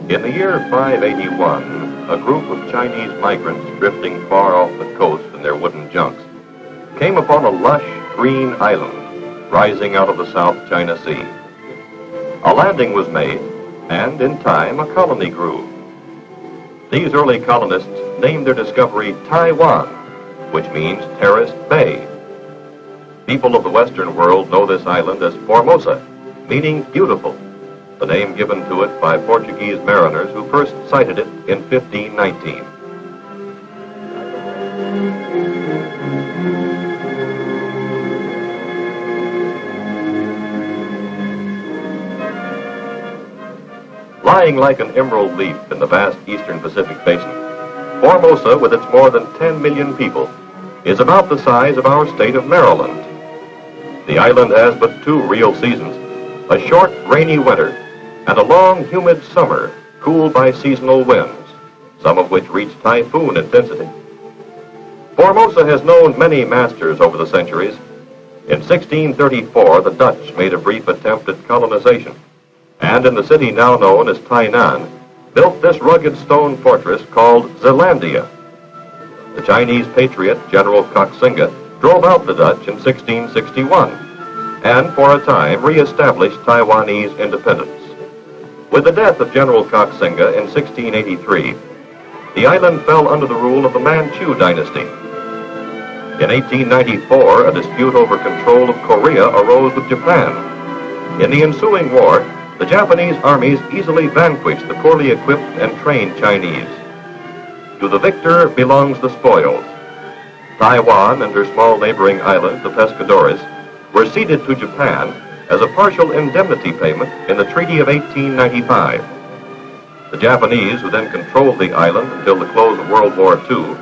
In the year 581, a group of Chinese migrants drifting far off the coast in their wooden junks came upon a lush green island rising out of the South China Sea. A landing was made, and in time a colony grew. These early colonists named their discovery Taiwan, which means terraced bay. People of the Western world know this island as Formosa, meaning beautiful, the name given to it by Portuguese mariners who first sighted it in 1519. Lying like an emerald leaf in the vast eastern Pacific basin, Formosa, with its more than 10 million people, is about the size of our state of Maryland. The island has but two real seasons, a short rainy winter and a long humid summer cooled by seasonal winds, some of which reach typhoon intensity. Formosa has known many masters over the centuries. In 1634, the Dutch made a brief attempt at colonization, and in the city now known as Tainan, built this rugged stone fortress called Zealandia. The Chinese patriot, General Koxinga, drove out the Dutch in 1661, and for a time re-established Taiwanese independence. With the death of General Koxinga in 1683, the island fell under the rule of the Manchu dynasty. In 1894, a dispute over control of Korea arose with Japan. In the ensuing war, the Japanese armies easily vanquished the poorly equipped and trained Chinese. To the victor belongs the spoils. Taiwan and her small neighboring island, the Pescadores, were ceded to Japan as a partial indemnity payment in the Treaty of 1895. The Japanese, who then controlled the island until the close of World War II,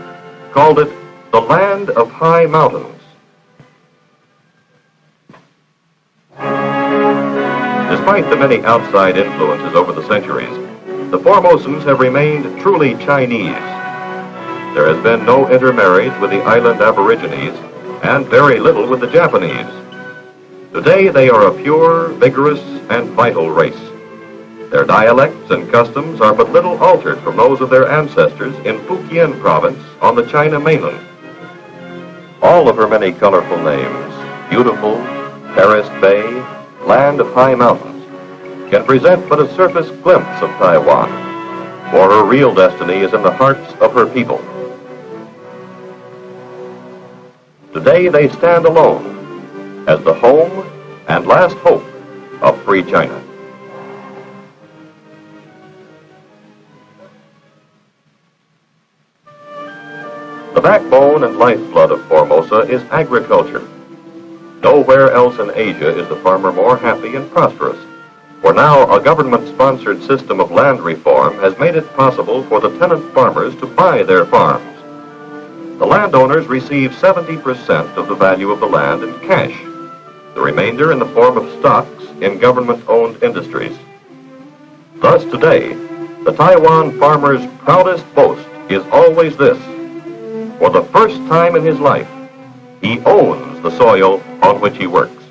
called it the Land of High Mountains. Despite the many outside influences over the centuries, the Formosans have remained truly Chinese. There has been no intermarriage with the island aborigines and very little with the Japanese. Today they are a pure, vigorous, and vital race. Their dialects and customs are but little altered from those of their ancestors in Fujian province on the China mainland. All of her many colorful names, beautiful, terraced bay, land of high mountains, can present but a surface glimpse of Taiwan, for her real destiny is in the hearts of her people. Today they stand alone as the home and last hope of free China. The backbone and lifeblood of Formosa is agriculture. Nowhere else in Asia is the farmer more happy and prosperous, for now a government-sponsored system of land reform has made it possible for the tenant farmers to buy their farms. The landowners receive 70% of the value of the land in cash, the remainder in the form of stocks in government-owned industries. Thus today, the Taiwan farmer's proudest boast is always this: for the first time in his life, he owns the soil on which he works.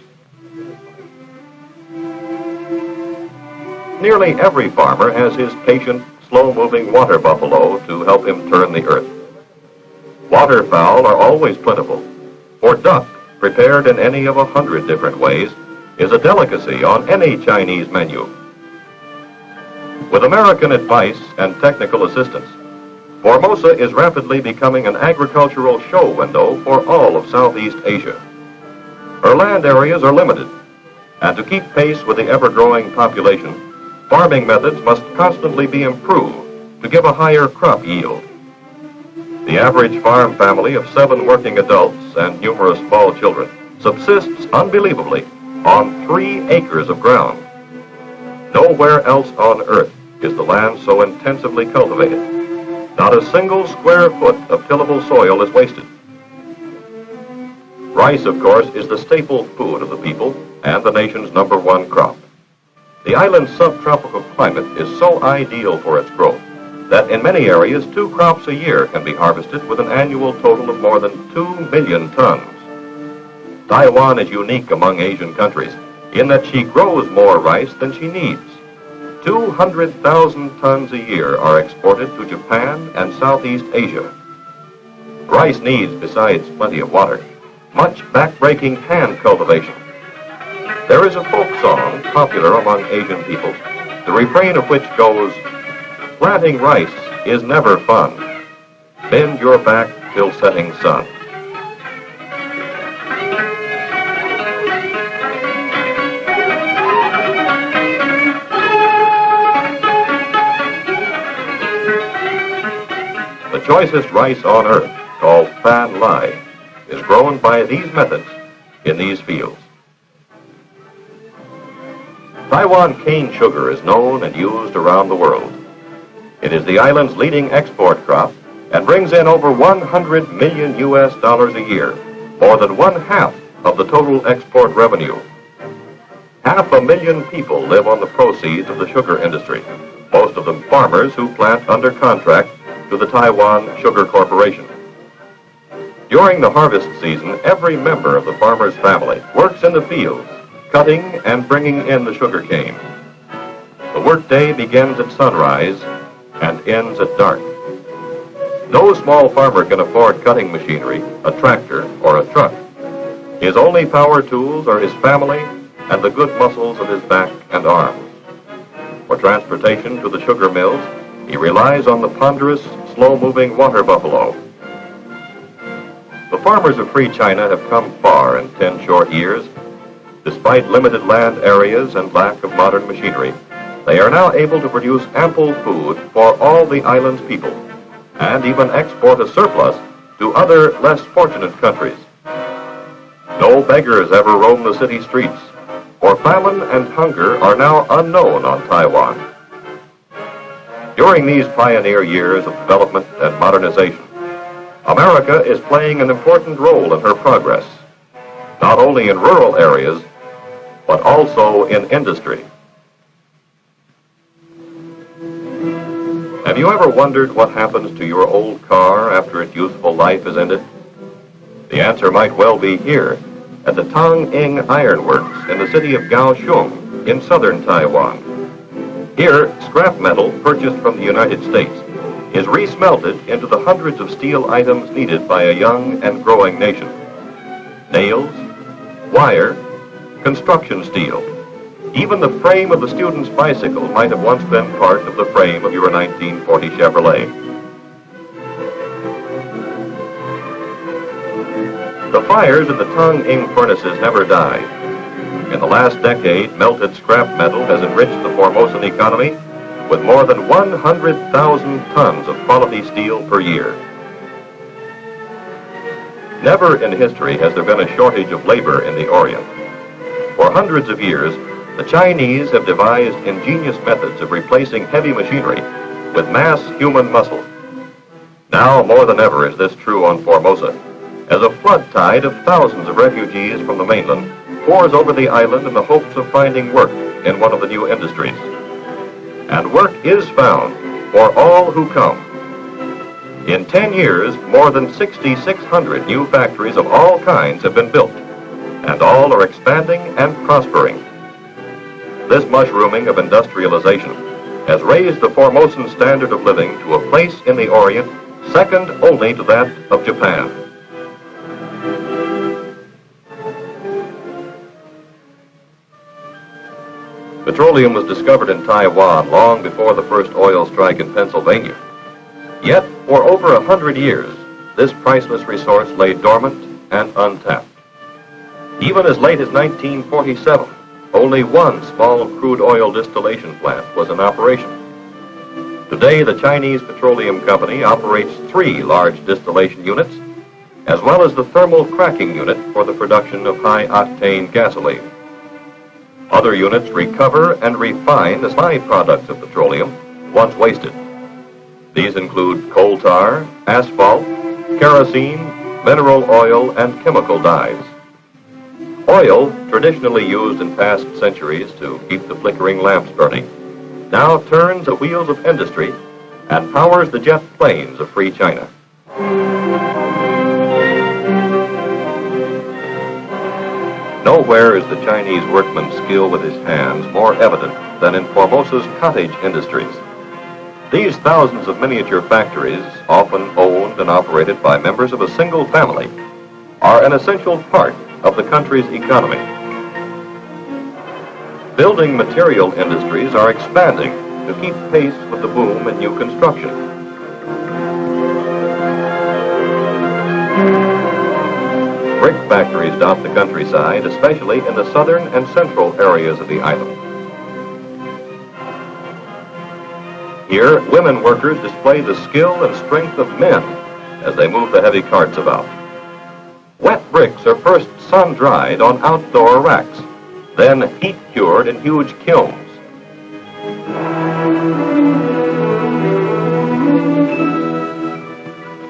Nearly every farmer has his patient, slow-moving water buffalo to help him turn the earth. Waterfowl are always plentiful, for duck, prepared in any of 100 different ways, is a delicacy on any Chinese menu. With American advice and technical assistance, Formosa is rapidly becoming an agricultural show window for all of Southeast Asia. Her land areas are limited, and to keep pace with the ever-growing population, farming methods must constantly be improved to give a higher crop yield. The average farm family of 7 working adults and numerous small children subsists unbelievably on 3 acres of ground. Nowhere else on earth is the land so intensively cultivated. Not a single square foot of tillable soil is wasted. Rice, of course, is the staple food of the people and the nation's #1 crop. The island's subtropical climate is so ideal for its growth that in many areas 2 crops a year can be harvested with an annual total of more than 2 million tons. Taiwan is unique among Asian countries in that she grows more rice than she needs. 200,000 tons a year are exported to Japan and Southeast Asia. Rice needs, besides plenty of water, much back-breaking hand cultivation. There is a folk song popular among Asian people, the refrain of which goes, "Planting rice is never fun. Bend your back till setting sun." The choicest rice on earth, called Fan Lai, is grown by these methods in these fields. Taiwan cane sugar is known and used around the world. It is the island's leading export crop and brings in over $100 million a year, more than 1/2 of the total export revenue. 500,000 people live on the proceeds of the sugar industry, most of them farmers who plant under contract to the Taiwan Sugar Corporation. During the harvest season, every member of the farmer's family works in the fields, cutting and bringing in the sugar cane. The workday begins at sunrise and ends at dark. No small farmer can afford cutting machinery, a tractor, or a truck. His only power tools are his family and the good muscles of his back and arms. For transportation to the sugar mills, he relies on the ponderous, slow-moving water buffalo. The farmers of Free China have come far in 10 short years. Despite limited land areas and lack of modern machinery, they are now able to produce ample food for all the island's people, and even export a surplus to other, less fortunate countries. No beggars ever roam the city streets, for famine and hunger are now unknown on Taiwan. During these pioneer years of development and modernization, America is playing an important role in her progress, not only in rural areas, but also in industry. Have you ever wondered what happens to your old car after its useful life is ended? The answer might well be here at the Tong Ing Iron Works in the city of Kaohsiung in southern Taiwan. Here, scrap metal purchased from the United States is resmelted into the hundreds of steel items needed by a young and growing nation. Nails, wire, construction steel. Even the frame of the student's bicycle might have once been part of the frame of your 1940 Chevrolet. The fires in the Tong Ing furnaces never die. In the last decade, melted scrap metal has enriched the Formosan economy with more than 100,000 tons of quality steel per year. Never in history has there been a shortage of labor in the Orient. For hundreds of years, the Chinese have devised ingenious methods of replacing heavy machinery with mass human muscle. Now, more than ever, is this true on Formosa, as a flood tide of thousands of refugees from the mainland pours over the island in the hopes of finding work in one of the new industries. And work is found for all who come. In 10 years, more than 6,600 new factories of all kinds have been built, and all are expanding and prospering. This mushrooming of industrialization has raised the Formosan standard of living to a place in the Orient second only to that of Japan. Petroleum was discovered in Taiwan long before the first oil strike in Pennsylvania. Yet, for over 100 years, this priceless resource lay dormant and untapped. Even as late as 1947, only one small crude oil distillation plant was in operation. Today, the Chinese Petroleum Company operates 3 large distillation units, as well as the thermal cracking unit for the production of high-octane gasoline. Other units recover and refine the byproducts of petroleum once wasted. These include coal tar, asphalt, kerosene, mineral oil, and chemical dyes. Oil, traditionally used in past centuries to keep the flickering lamps burning, now turns the wheels of industry and powers the jet planes of free China. Nowhere is the Chinese workman's skill with his hands more evident than in Formosa's cottage industries. These thousands of miniature factories, often owned and operated by members of a single family, are an essential part of the country's economy. Building material industries are expanding to keep pace with the boom in new construction. Brick factories dot the countryside, especially in the southern and central areas of the island. Here, women workers display the skill and strength of men as they move the heavy carts about. Wet bricks are first sun-dried on outdoor racks, then heat-cured in huge kilns.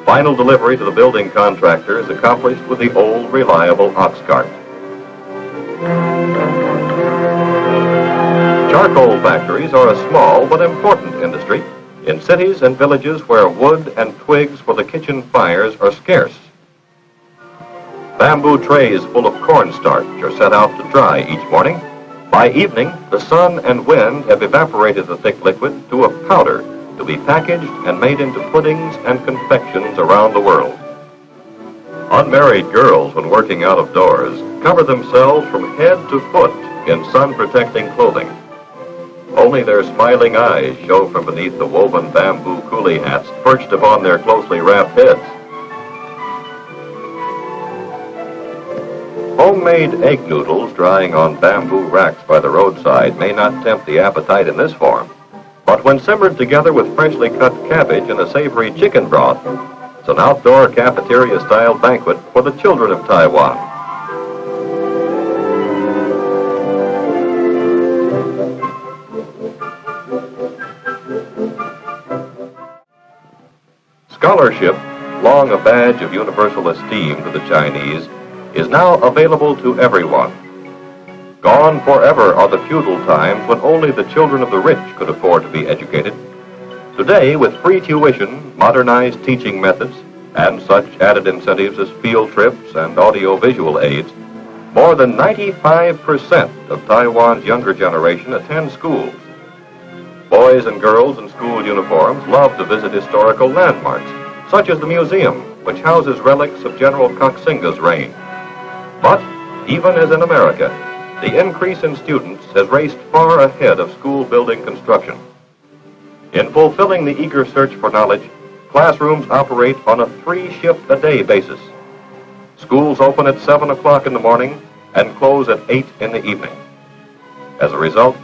Final delivery to the building contractor is accomplished with the old, reliable ox cart. Charcoal factories are a small but important industry in cities and villages where wood and twigs for the kitchen fires are scarce. Bamboo trays full of cornstarch are set out to dry each morning. By evening, the sun and wind have evaporated the thick liquid to a powder to be packaged and made into puddings and confections around the world. Unmarried girls, when working out of doors, cover themselves from head to foot in sun-protecting clothing. Only their smiling eyes show from beneath the woven bamboo coolie hats perched upon their closely wrapped heads. Homemade egg noodles drying on bamboo racks by the roadside may not tempt the appetite in this form, but when simmered together with freshly cut cabbage and a savory chicken broth, it's an outdoor cafeteria-style banquet for the children of Taiwan. Scholarship, long a badge of universal esteem to the Chinese, is now available to everyone. Gone forever are the feudal times when only the children of the rich could afford to be educated. Today, with free tuition, modernized teaching methods, and such added incentives as field trips and audio-visual aids, more than 95% of Taiwan's younger generation attend schools. Boys and girls in school uniforms love to visit historical landmarks, such as the museum, which houses relics of General Koxinga's reign. But, even as in America, the increase in students has raced far ahead of school building construction. In fulfilling the eager search for knowledge, classrooms operate on a 3-shift-a-day basis. Schools open at 7 o'clock in the morning and close at 8 in the evening. As a result,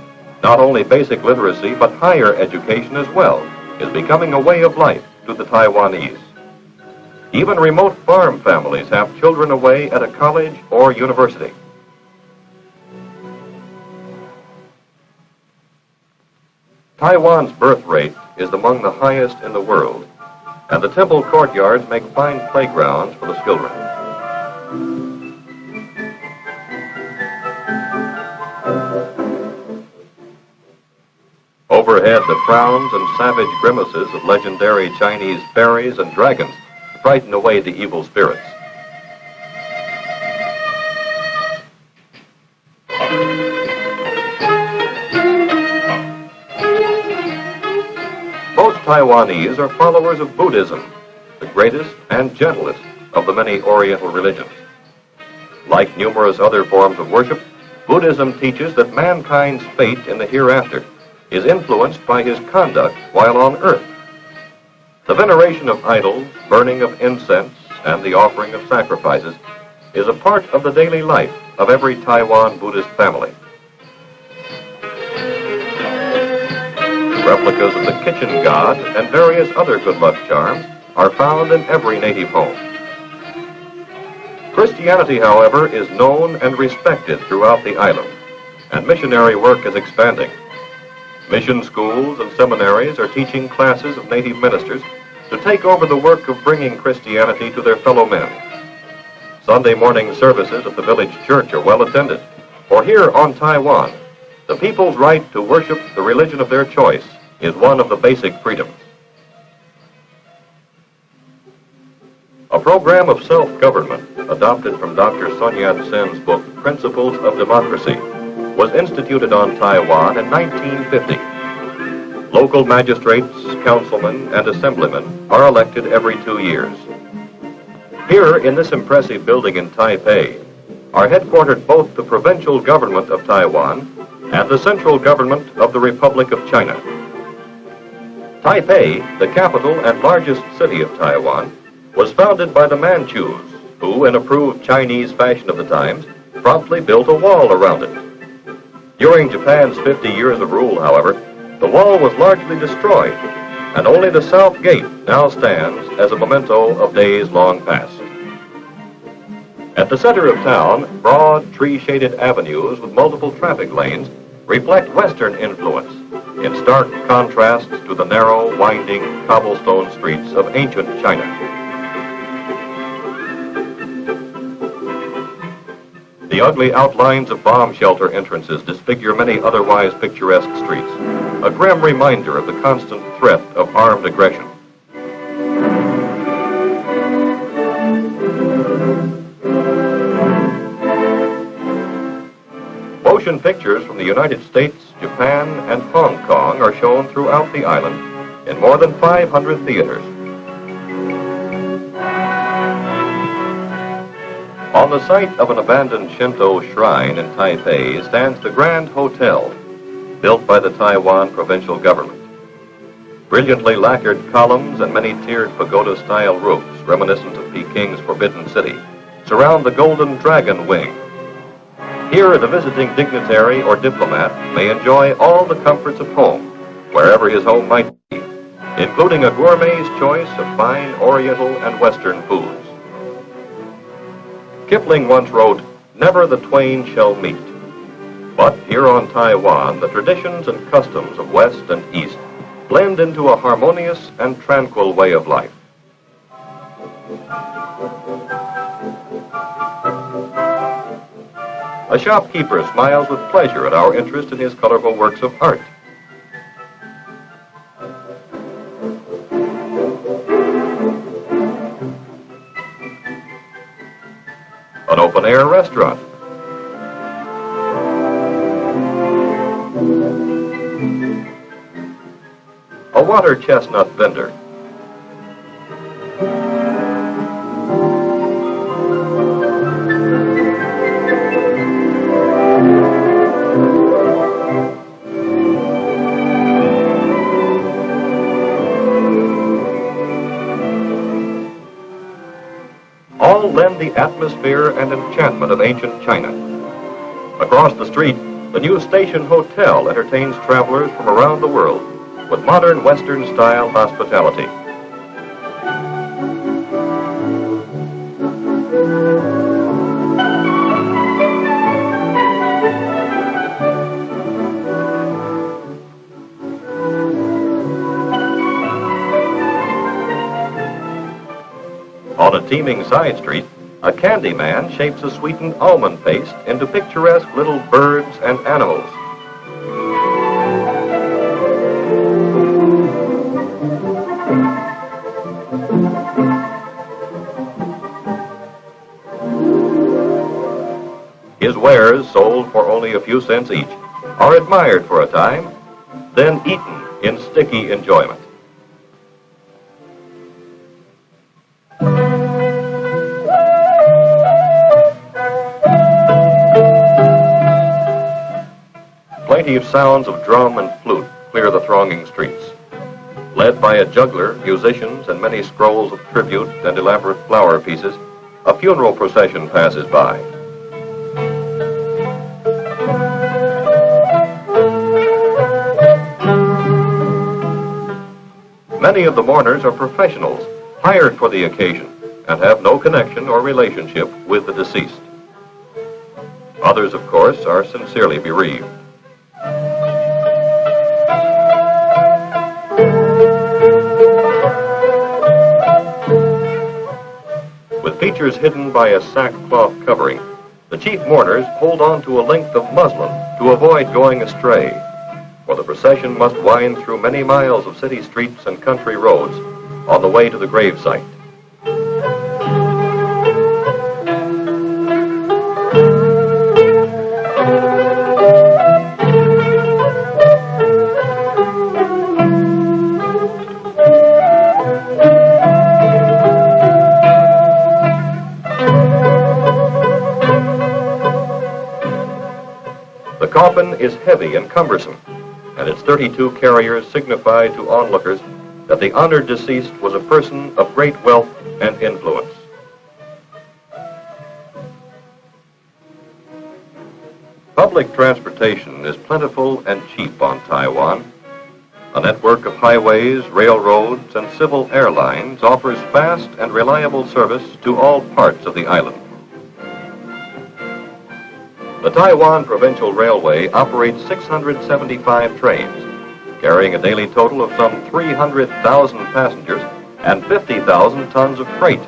not only basic literacy, but higher education as well is becoming a way of life to the Taiwanese. Even remote farm families have children away at a college or university. Taiwan's birth rate is among the highest in the world, and the temple courtyards make fine playgrounds for the children. Overhead, the frowns and savage grimaces of legendary Chinese fairies and dragons frighten away the evil spirits. Most Taiwanese are followers of Buddhism, the greatest and gentlest of the many Oriental religions. Like numerous other forms of worship, Buddhism teaches that mankind's fate in the hereafter is influenced by his conduct while on earth. The veneration of idols, burning of incense, and the offering of sacrifices is a part of the daily life of every Taiwan Buddhist family. Replicas of the kitchen god and various other good luck charms are found in every native home. Christianity, however, is known and respected throughout the island, and missionary work is expanding. Mission schools and seminaries are teaching classes of native ministers to take over the work of bringing Christianity to their fellow men. Sunday morning services at the village church are well attended, for here on Taiwan, the people's right to worship the religion of their choice is one of the basic freedoms. A program of self-government, adopted from Dr. Sun Yat-sen's book, Principles of Democracy, was instituted on Taiwan in 1950. Local magistrates, councilmen, and assemblymen are elected every 2 years. Here, in this impressive building in Taipei, are headquartered both the provincial government of Taiwan and the central government of the Republic of China. Taipei, the capital and largest city of Taiwan, was founded by the Manchus, who, in approved Chinese fashion of the times, promptly built a wall around it. During Japan's 50 years of rule, however, the wall was largely destroyed, and only the south gate now stands as a memento of days long past. At the center of town, broad, tree-shaded avenues with multiple traffic lanes reflect Western influence, in stark contrast to the narrow, winding, cobblestone streets of ancient China. The ugly outlines of bomb shelter entrances disfigure many otherwise picturesque streets, a grim reminder of the constant threat of armed aggression. Motion pictures from the United States, Japan, and Hong Kong are shown throughout the island in more than 500 theaters. On the site of an abandoned Shinto shrine in Taipei stands the Grand Hotel, built by the Taiwan provincial government. Brilliantly lacquered columns and many tiered pagoda-style roofs, reminiscent of Peking's Forbidden City, surround the Golden Dragon Wing. Here, the visiting dignitary or diplomat may enjoy all the comforts of home, wherever his home might be, including a gourmet's choice of fine Oriental and Western foods. Kipling once wrote, "Never the twain shall meet." But here on Taiwan, the traditions and customs of West and East blend into a harmonious and tranquil way of life. A shopkeeper smiles with pleasure at our interest in his colorful works of art. An open-air restaurant. A water chestnut vendor. All lend the atmosphere and enchantment of ancient China. Across the street, the new Station Hotel entertains travelers from around the world with modern Western-style hospitality. On a teeming side street, a candy man shapes a sweetened almond paste into picturesque little birds and animals. His wares, sold for only a few cents each, are admired for a time, then eaten in sticky enjoyment. Plaintive sounds of drum and flute clear the thronging streets. Led by a juggler, musicians, and many scrolls of tribute and elaborate flower pieces, a funeral procession passes by. Many of the mourners are professionals hired for the occasion and have no connection or relationship with the deceased. Others, of course, are sincerely bereaved. With features hidden by a sackcloth covering, the chief mourners hold on to a length of muslin to avoid going astray, for the procession must wind through many miles of city streets and country roads on the way to the gravesite. The coffin is heavy and cumbersome, and its 32 carriers signify to onlookers that the honored deceased was a person of great wealth and influence. Public transportation is plentiful and cheap on Taiwan. A network of highways, railroads, and civil airlines offers fast and reliable service to all parts of the island. The Taiwan Provincial Railway operates 675 trains, carrying a daily total of some 300,000 passengers and 50,000 tons of freight.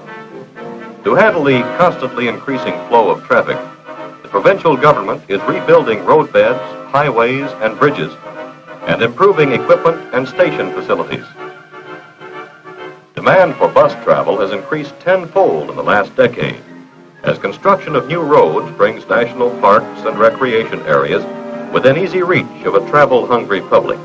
To handle the constantly increasing flow of traffic, the provincial government is rebuilding roadbeds, highways, and bridges, and improving equipment and station facilities. Demand for bus travel has increased tenfold in the last decade, as construction of new roads brings national parks and recreation areas within easy reach of a travel-hungry public.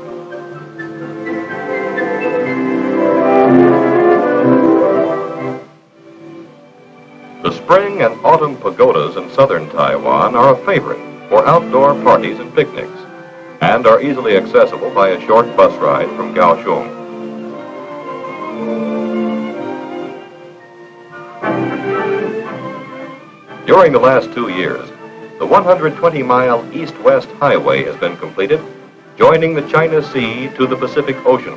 The spring and autumn pagodas in southern Taiwan are a favorite for outdoor parties and picnics, and are easily accessible by a short bus ride from Kaohsiung. During the last 2 years, the 120-mile east-west highway has been completed, joining the China Sea to the Pacific Ocean.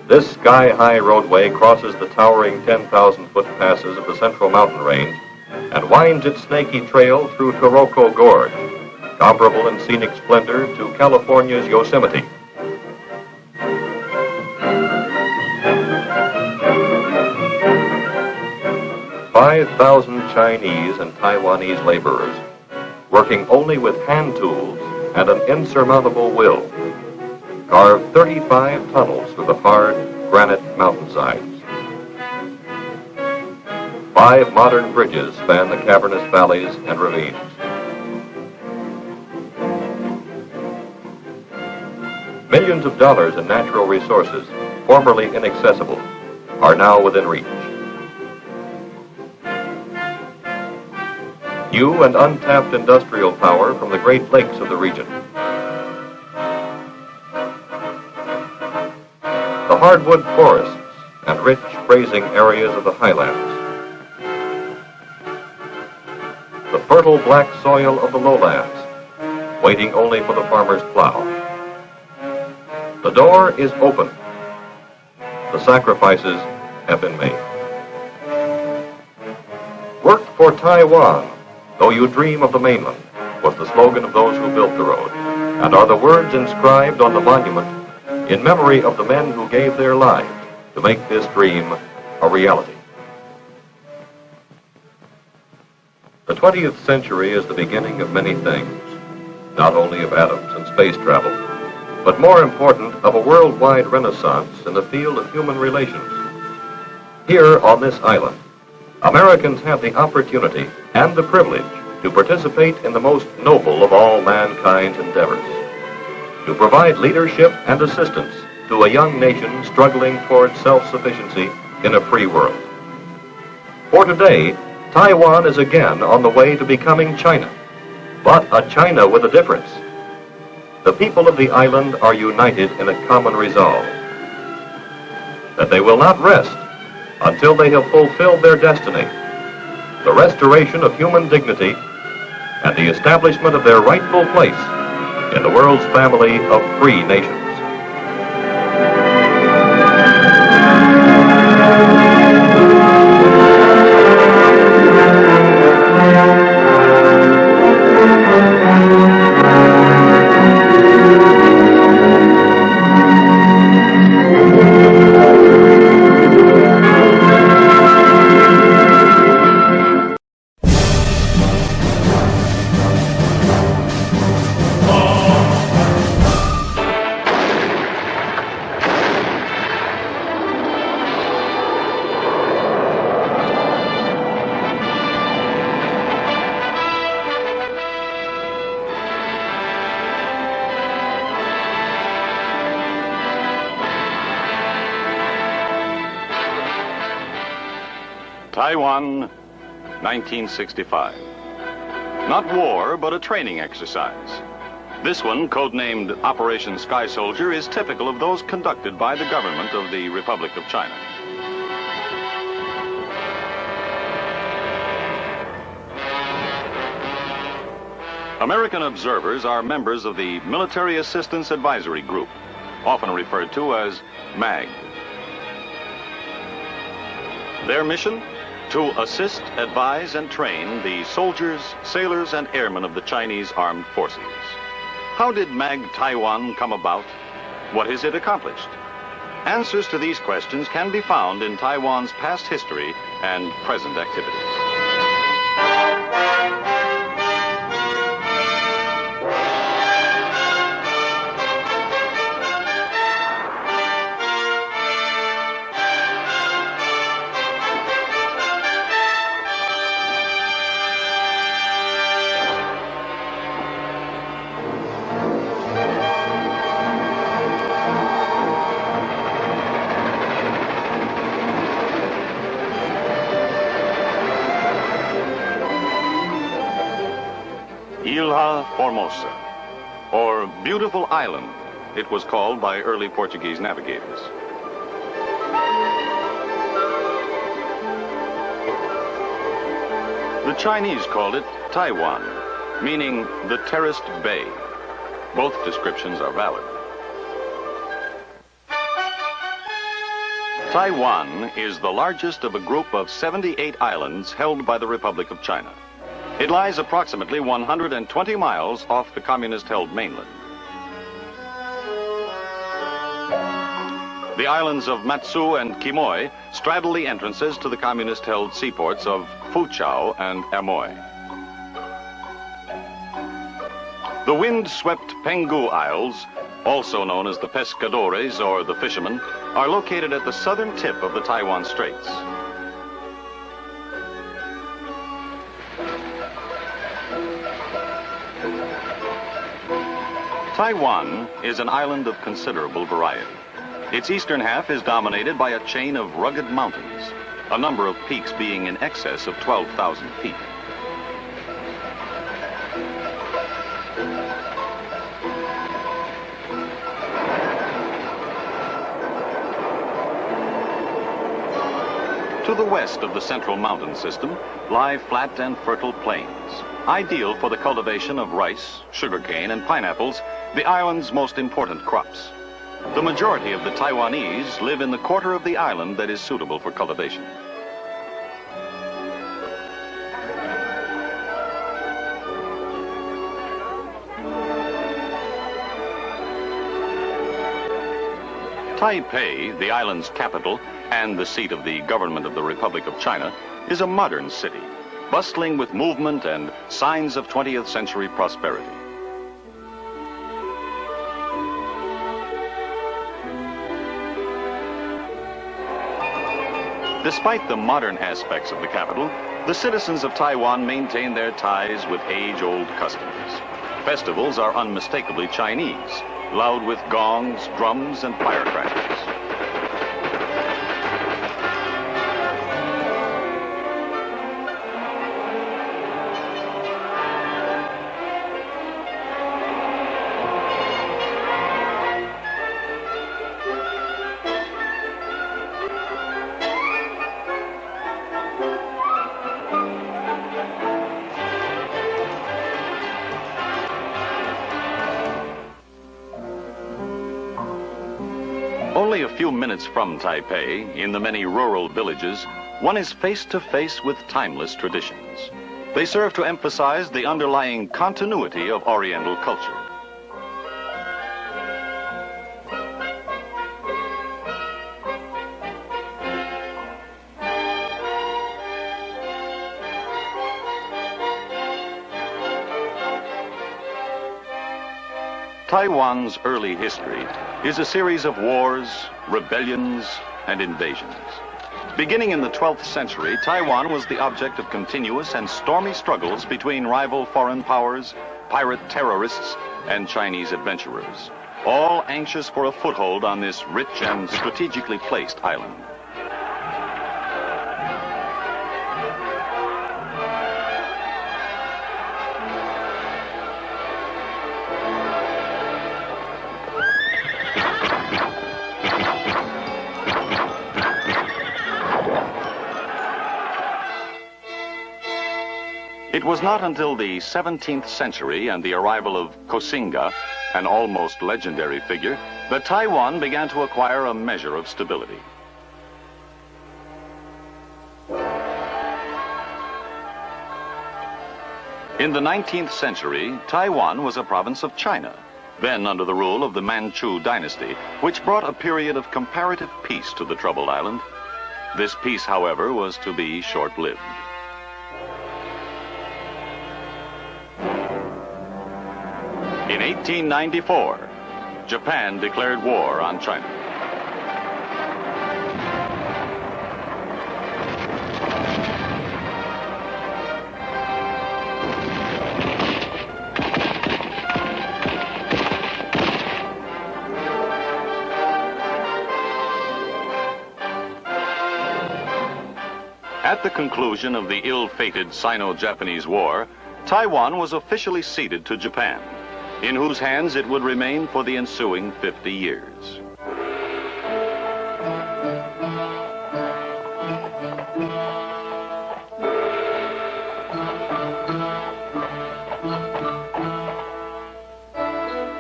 This sky-high roadway crosses the towering 10,000-foot passes of the Central Mountain Range and winds its snaky trail through Taroko Gorge, comparable in scenic splendor to California's Yosemite. "5,000 Chinese and Taiwanese laborers, working only with hand tools and an insurmountable will, carved 35 tunnels through the hard granite mountainsides. 5 modern bridges span the cavernous valleys and ravines. Millions of dollars in natural resources, formerly inaccessible, are now within reach. New and untapped industrial power from the Great Lakes of the region. The hardwood forests and rich grazing areas of the highlands. The fertile black soil of the lowlands, waiting only for the farmer's plow. The door is open. The sacrifices have been made. Work for Taiwan, though you dream of the mainland, was the slogan of those who built the road, and are the words inscribed on the monument in memory of the men who gave their lives to make this dream a reality. The 20th century is the beginning of many things, not only of atoms and space travel, but more important, of a worldwide renaissance in the field of human relations. Here on this island, Americans have the opportunity and the privilege to participate in the most noble of all mankind's endeavors, to provide leadership and assistance to a young nation struggling toward self-sufficiency in a free world. For today, Taiwan is again on the way to becoming China, but a China with a difference. The people of the island are united in a common resolve that they will not rest until they have fulfilled their destiny, the restoration of human dignity and the establishment of their rightful place in the world's family of free nations. Taiwan, 1965. Not war, but a training exercise. This one, codenamed Operation Sky Soldier, is typical of those conducted by the government of the Republic of China. American observers are members of the Military Assistance Advisory Group, often referred to as MAG. Their mission? To assist, advise, and train the soldiers, sailors, and airmen of the Chinese Armed Forces. How did MAG Taiwan come about? What has it accomplished? Answers to these questions can be found in Taiwan's past history and present activities. Ilha Formosa, or Beautiful Island, it was called by early Portuguese navigators. The Chinese called it Taiwan, meaning the terraced bay. Both descriptions are valid. Taiwan is the largest of a group of 78 islands held by the Republic of China. It lies approximately 120 miles off the communist-held mainland. The islands of Matsu and Quemoy straddle the entrances to the communist-held seaports of Foochow and Amoy. The wind-swept Penghu Isles, also known as the Pescadores or the Fishermen, are located at the southern tip of the Taiwan Straits. Taiwan is an island of considerable variety. Its eastern half is dominated by a chain of rugged mountains, a number of peaks being in excess of 12,000 feet. To the west of the central mountain system lie flat and fertile plains, ideal for the cultivation of rice, sugarcane, and pineapples, the island's most important crops. The majority of the Taiwanese live in the quarter of the island that is suitable for cultivation. Taipei, the island's capital and the seat of the government of the Republic of China, is a modern city, bustling with movement and signs of 20th century prosperity. Despite the modern aspects of the capital, the citizens of Taiwan maintain their ties with age-old customs. Festivals are unmistakably Chinese, loud with gongs, drums, and firecrackers. Only a few minutes from Taipei, in the many rural villages, one is face to face with timeless traditions. They serve to emphasize the underlying continuity of Oriental culture. Taiwan's early history is a series of wars, rebellions, and invasions. Beginning in the 12th century, Taiwan was the object of continuous and stormy struggles between rival foreign powers, pirate terrorists, and Chinese adventurers, all anxious for a foothold on this rich and strategically placed island. It was not until the 17th century and the arrival of Koxinga, an almost legendary figure, that Taiwan began to acquire a measure of stability. In the 19th century, Taiwan was a province of China, then under the rule of the Manchu dynasty, which brought a period of comparative peace to the troubled island. This peace, however, was to be short-lived. In 1894, Japan declared war on China. At the conclusion of the ill-fated Sino-Japanese War, Taiwan was officially ceded to Japan, in whose hands it would remain for the ensuing 50 years.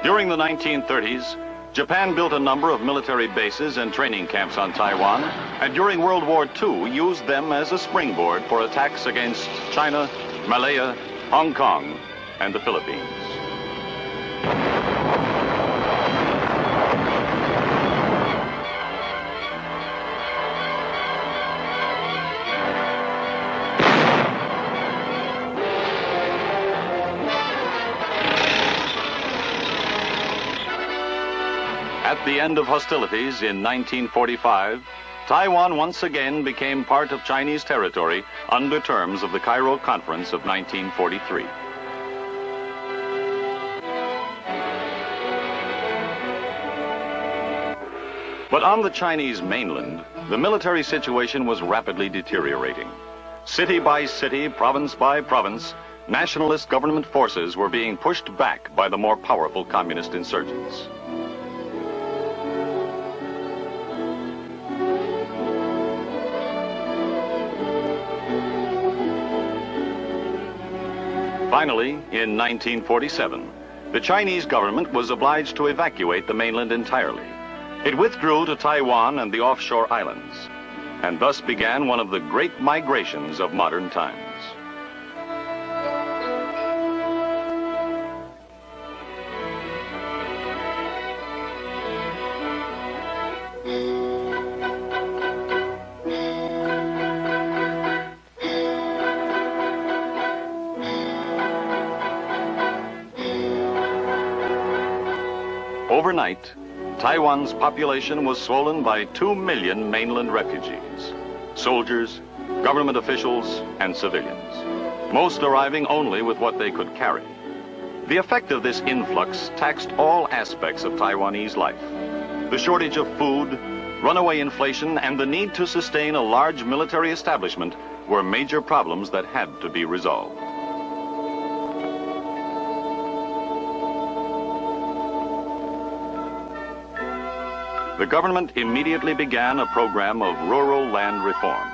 During the 1930s, Japan built a number of military bases and training camps on Taiwan, and during World War II used them as a springboard for attacks against China, Malaya, Hong Kong, and the Philippines. At the end of hostilities in 1945, Taiwan once again became part of Chinese territory under terms of the Cairo Conference of 1943. But on the Chinese mainland, the military situation was rapidly deteriorating. City by city, province by province, nationalist government forces were being pushed back by the more powerful communist insurgents. Finally, in 1947, the Chinese government was obliged to evacuate the mainland entirely. It withdrew to Taiwan and the offshore islands, and thus began one of the great migrations of modern times. Overnight, Taiwan's population was swollen by 2 million mainland refugees, soldiers, government officials, and civilians, most arriving only with what they could carry. The effect of this influx taxed all aspects of Taiwanese life. The shortage of food, runaway inflation, and the need to sustain a large military establishment were major problems that had to be resolved. The government immediately began a program of rural land reform.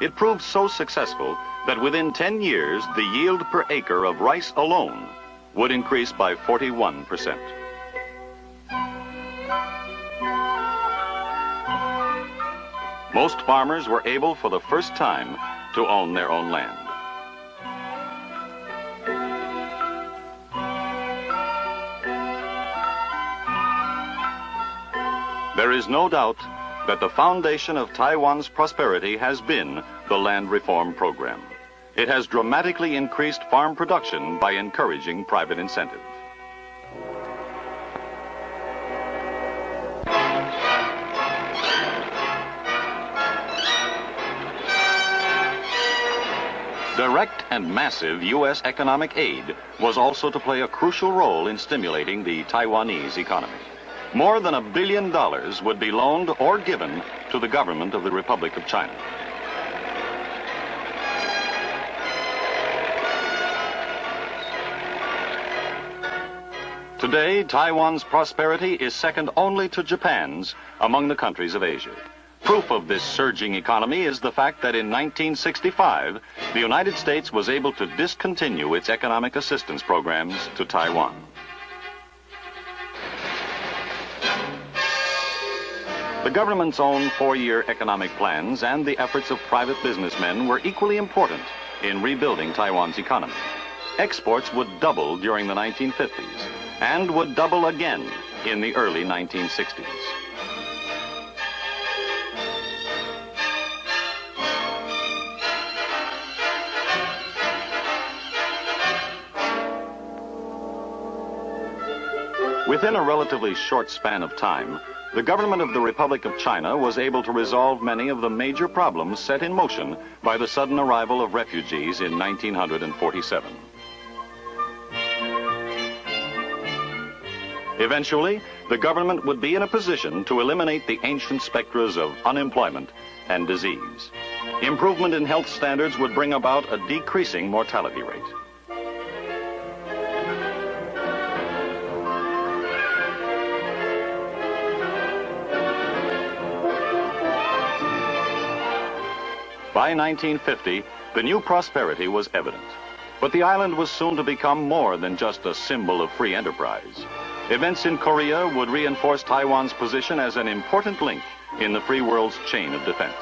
It proved so successful that within 10 years, the yield per acre of rice alone would increase by 41%. Most farmers were able for the first time to own their own land. There is no doubt that the foundation of Taiwan's prosperity has been the land reform program. It has dramatically increased farm production by encouraging private incentive. Direct and massive U.S. economic aid was also to play a crucial role in stimulating the Taiwanese economy. More than $1 billion would be loaned or given to the government of the Republic of China. Today, Taiwan's prosperity is second only to Japan's among the countries of Asia. Proof of this surging economy is the fact that in 1965, the United States was able to discontinue its economic assistance programs to Taiwan. The government's own four-year economic plans and the efforts of private businessmen were equally important in rebuilding Taiwan's economy. Exports would double during the 1950s and would double again in the early 1960s. Within a relatively short span of time, the government of the Republic of China was able to resolve many of the major problems set in motion by the sudden arrival of refugees in 1947. Eventually, the government would be in a position to eliminate the ancient specters of unemployment and disease. Improvement in health standards would bring about a decreasing mortality rate. By 1950, the new prosperity was evident. But the island was soon to become more than just a symbol of free enterprise. Events in Korea would reinforce Taiwan's position as an important link in the free world's chain of defense.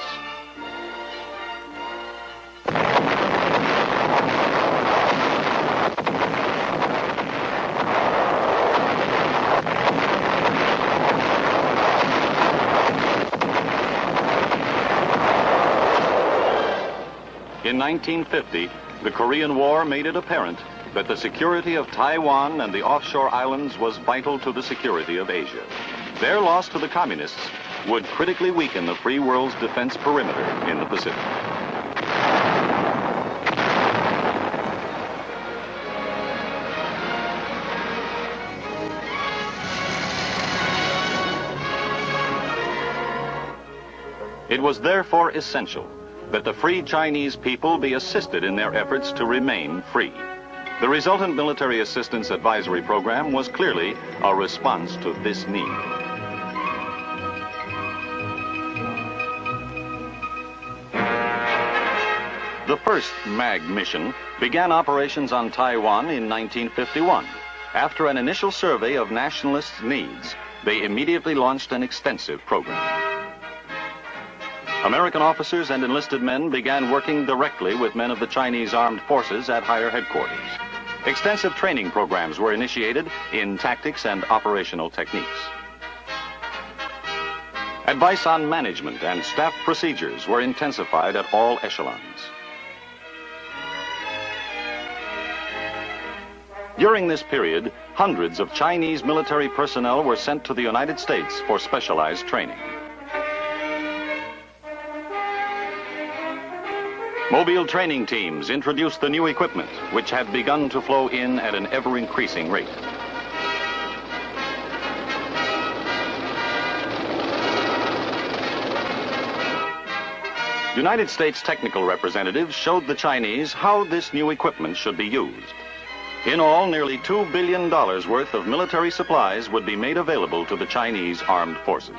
In 1950, the Korean War made it apparent that the security of Taiwan and the offshore islands was vital to the security of Asia. Their loss to the communists would critically weaken the free world's defense perimeter in the Pacific. It was therefore essential that the free Chinese people be assisted in their efforts to remain free. The resultant military assistance advisory program was clearly a response to this need. The first MAG mission began operations on Taiwan in 1951. After an initial survey of nationalists' needs, they immediately launched an extensive program. American officers and enlisted men began working directly with men of the Chinese armed forces at higher headquarters. Extensive training programs were initiated in tactics and operational techniques. Advice on management and staff procedures were intensified at all echelons. During this period, hundreds of Chinese military personnel were sent to the United States for specialized training. Mobile training teams introduced the new equipment, which had begun to flow in at an ever-increasing rate. United States technical representatives showed the Chinese how this new equipment should be used. In all, nearly $2 billion worth of military supplies would be made available to the Chinese armed forces.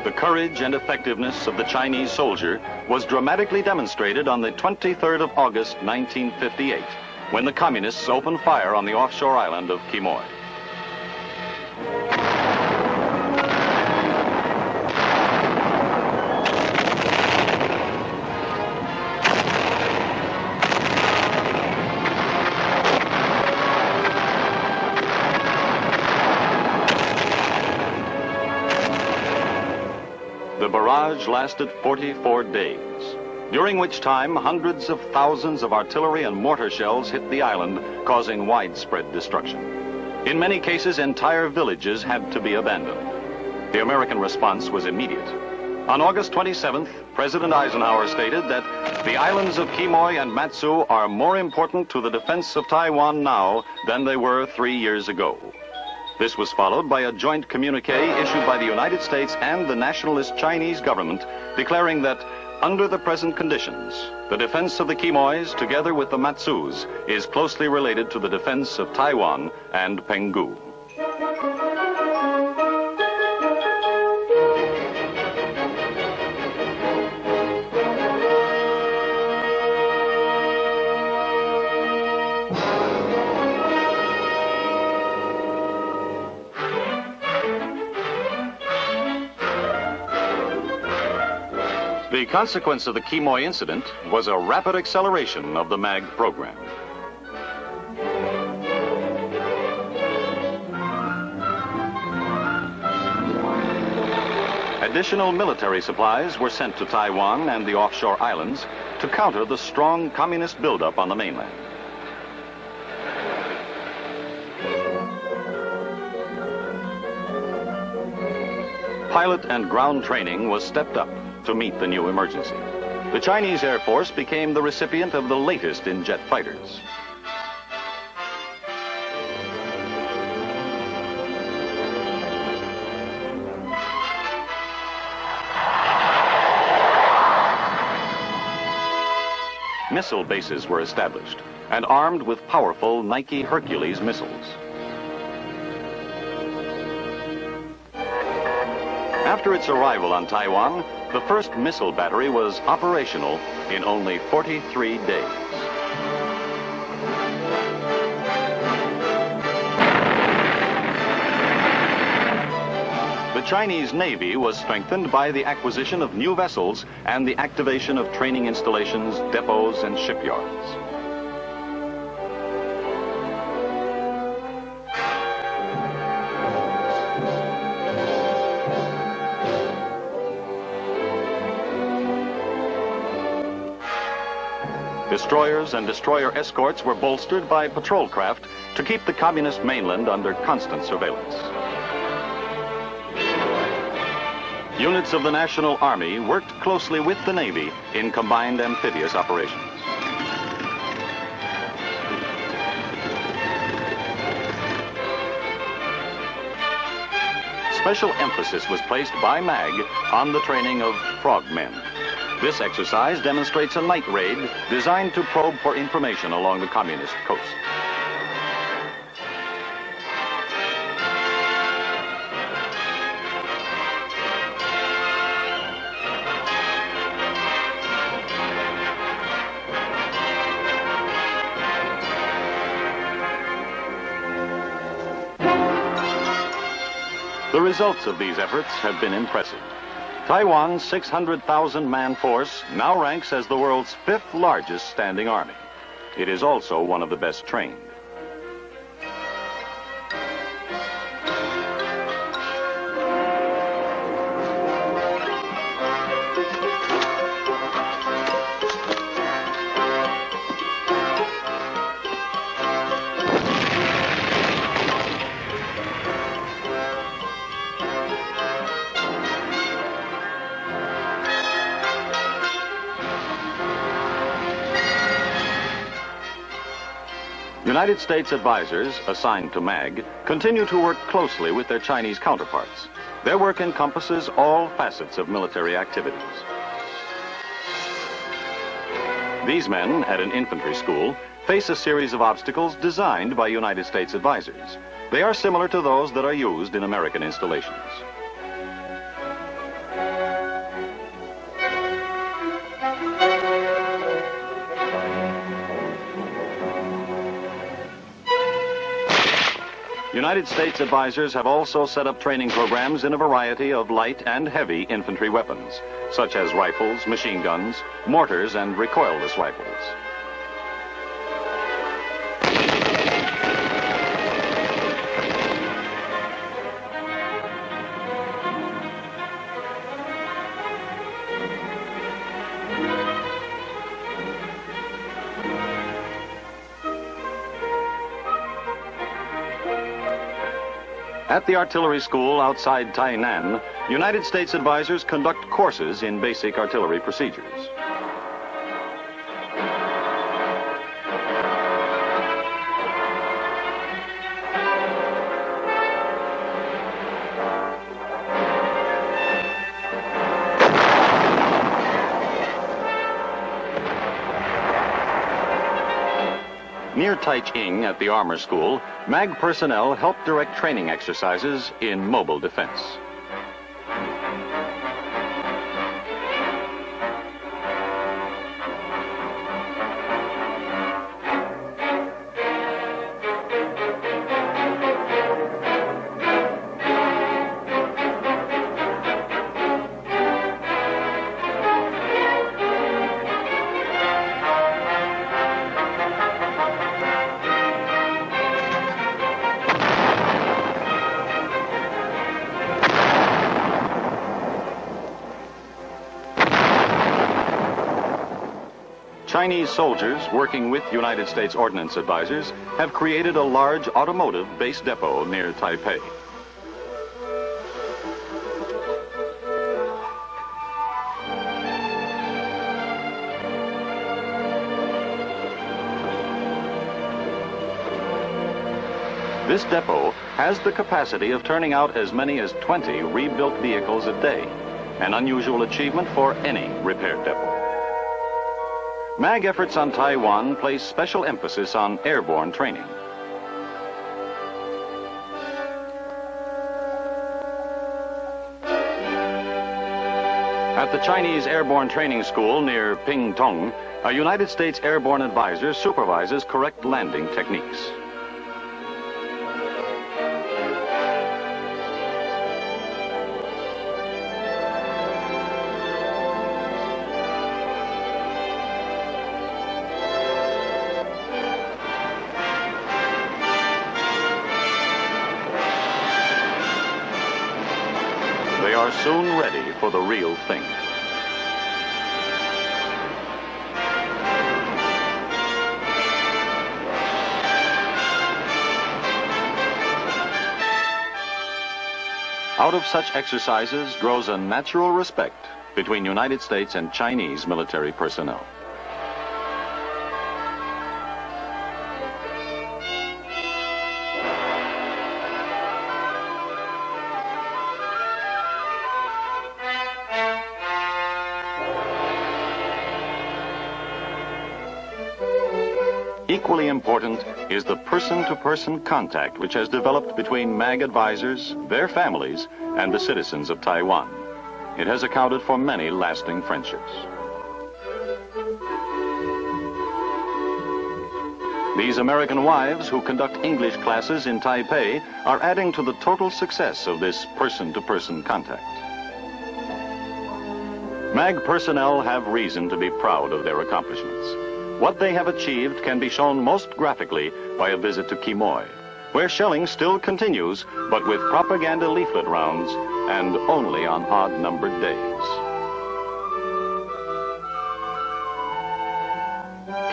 The courage and effectiveness of the Chinese soldier was dramatically demonstrated on the 23rd of August, 1958, when the communists opened fire on the offshore island of Quemoy. The barrage lasted 44 days, during which time hundreds of thousands of artillery and mortar shells hit the island, causing widespread destruction. In many cases, entire villages had to be abandoned. The American response was immediate. On August 27th, President Eisenhower stated that the islands of Quemoy and Matsu are more important to the defense of Taiwan now than they were 3 years ago. This was followed by a joint communique issued by the United States and the nationalist Chinese government declaring that Under the present conditions, the defense of the Quemoys, together with the Matsus, is closely related to the defense of Taiwan and Penghu. The consequence of the Quemoy incident was a rapid acceleration of the MAG program. Additional military supplies were sent to Taiwan and the offshore islands to counter the strong communist buildup on the mainland. Pilot and ground training was stepped up to meet the new emergency. The Chinese Air Force became the recipient of the latest in jet fighters. Missile bases were established and armed with powerful Nike Hercules missiles. After its arrival on Taiwan, the first missile battery was operational in only 43 days. The Chinese Navy was strengthened by the acquisition of new vessels and the activation of training installations, depots, and shipyards. Destroyers and destroyer escorts were bolstered by patrol craft to keep the communist mainland under constant surveillance. Units of the National Army worked closely with the Navy in combined amphibious operations. Special emphasis was placed by MAG on the training of frogmen. This exercise demonstrates a night raid designed to probe for information along the communist coast. The results of these efforts have been impressive. Taiwan's 600,000-man force now ranks as the world's fifth largest standing army. It is also one of the best trained. United States advisors assigned to MAG continue to work closely with their Chinese counterparts. Their work encompasses all facets of military activities. These men at an infantry school face a series of obstacles designed by United States advisors. They are similar to those that are used in American installations. United States advisors have also set up training programs in a variety of light and heavy infantry weapons, such as rifles, machine guns, mortars, and recoilless rifles. At the artillery school outside Tainan, United States advisors conduct courses in basic artillery procedures. Near Taiching at the Armor School, MAG personnel help direct training exercises in mobile defense. Chinese soldiers working with United States Ordnance Advisors have created a large automotive base depot near Taipei. This depot has the capacity of turning out as many as 20 rebuilt vehicles a day, an unusual achievement for any repair depot. MAG efforts on Taiwan place special emphasis on airborne training. At the Chinese Airborne Training School near Pingtung, a United States airborne advisor supervises correct landing techniques. They are soon ready for the real thing. Out of such exercises grows a natural respect between United States and Chinese military personnel. Equally important is the person-to-person contact which has developed between MAG advisors, their families, and the citizens of Taiwan. It has accounted for many lasting friendships. These American wives who conduct English classes in Taipei are adding to the total success of this person-to-person contact. MAG personnel have reason to be proud of their accomplishments. What they have achieved can be shown most graphically by a visit to Quemoy, where shelling still continues, but with propaganda leaflet rounds and only on odd-numbered days.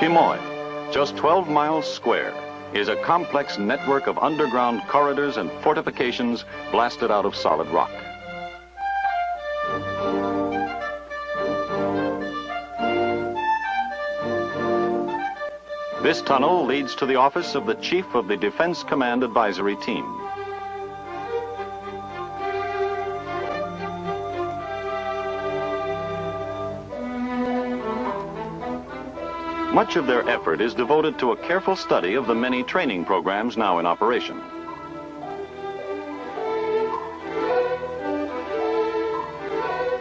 Quemoy, just 12 miles square, is a complex network of underground corridors and fortifications blasted out of solid rock. This tunnel leads to the office of the Chief of the Defense Command Advisory Team. Much of their effort is devoted to a careful study of the many training programs now in operation.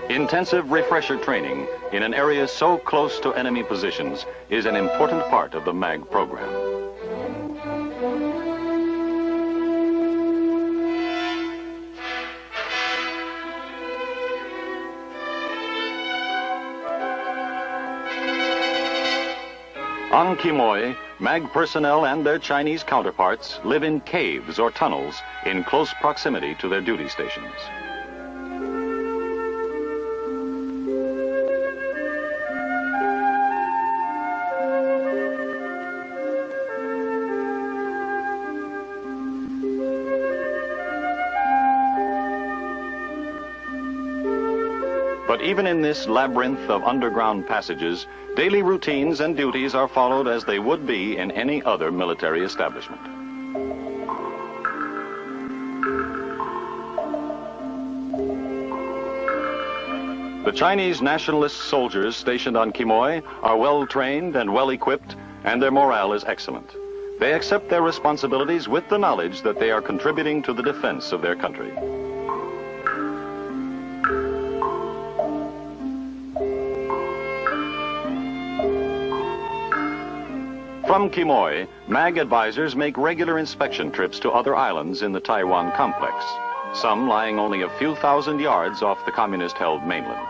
Intensive refresher training in an area so close to enemy positions is an important part of the MAG program. On Quemoy, MAG personnel and their Chinese counterparts live in caves or tunnels in close proximity to their duty stations. But even in this labyrinth of underground passages, daily routines and duties are followed as they would be in any other military establishment. The Chinese nationalist soldiers stationed on Quemoy are well trained and well equipped, and their morale is excellent. They accept their responsibilities with the knowledge that they are contributing to the defense of their country. From Quemoy, MAG advisors make regular inspection trips to other islands in the Taiwan complex, some lying only a few thousand yards off the communist-held mainland.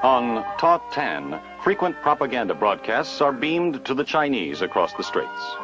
On Ta Tan, frequent propaganda broadcasts are beamed to the Chinese across the straits.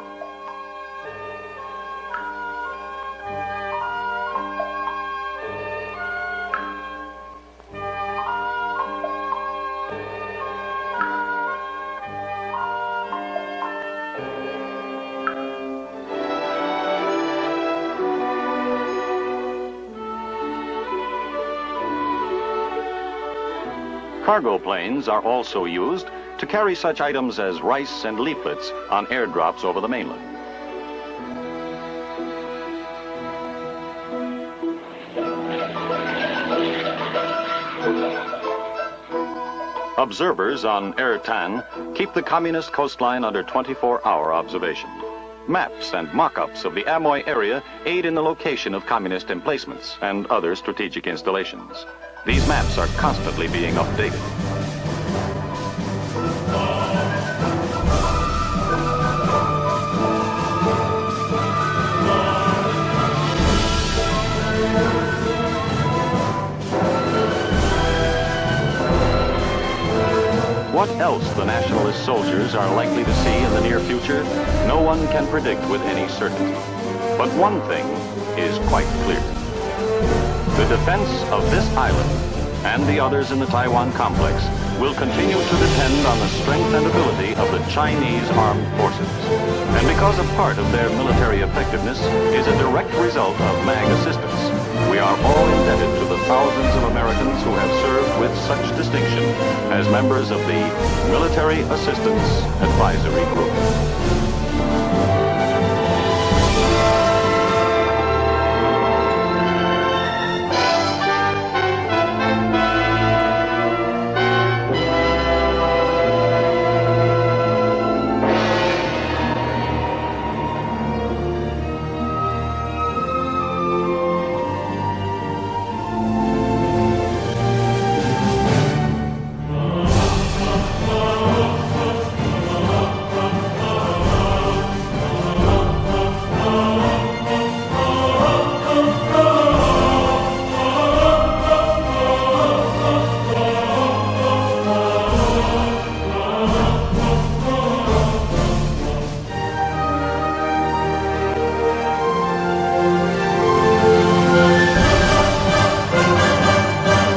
Cargo planes are also used to carry such items as rice and leaflets on airdrops over the mainland. Observers on Air Tan keep the communist coastline under 24-hour observation. Maps and mock-ups of the Amoy area aid in the location of communist emplacements and other strategic installations. These maps are constantly being updated. What else the nationalist soldiers are likely to see in the near future, no one can predict with any certainty. But one thing is quite clear. The defense of this island and the others in the Taiwan complex will continue to depend on the strength and ability of the Chinese armed forces. And because a part of their military effectiveness is a direct result of MAG assistance, we are all indebted to the thousands of Americans who have served with such distinction as members of the Military Assistance Advisory Group.